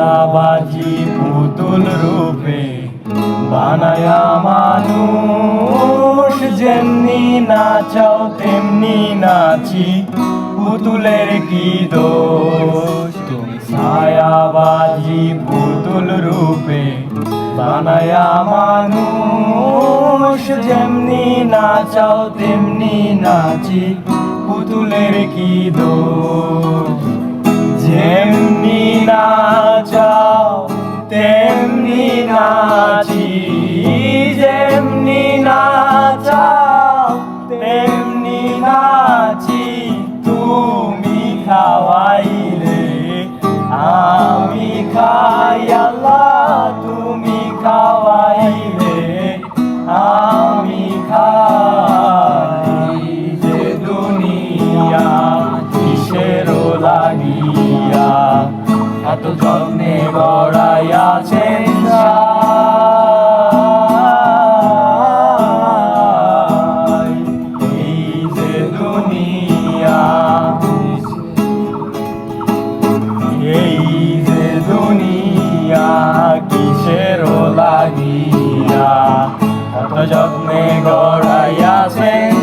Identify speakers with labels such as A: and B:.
A: ছায়াবাজি পুতুল রূপে বানায়া মানুষ, যেমনি নাচাও তেমনি নাচি, পুতুলের কি দোষ। তুমি ছায়াবাজি পুতুল রূপে বানায়া মানুষ, যেমনি নাচাও তেমনি নাচি, পুতুলের কি দোষ। যেমনি নাচাও তেমনি নাচি, যেমনি নাচাও তেমনি নাচি, তুমি খাওয়াইলে আমি খাই আল্লাহ, তুমি খাওয়াইলে আমি খাই। যে দুনিয়া কিসের লাগিয়া এত যত্নে গড়াইয়াছেন, এই যে দুনিয়া, এই যে দুনিয়া কিসের লাগিয়া এত যত্নে গড়াইয়াছেন।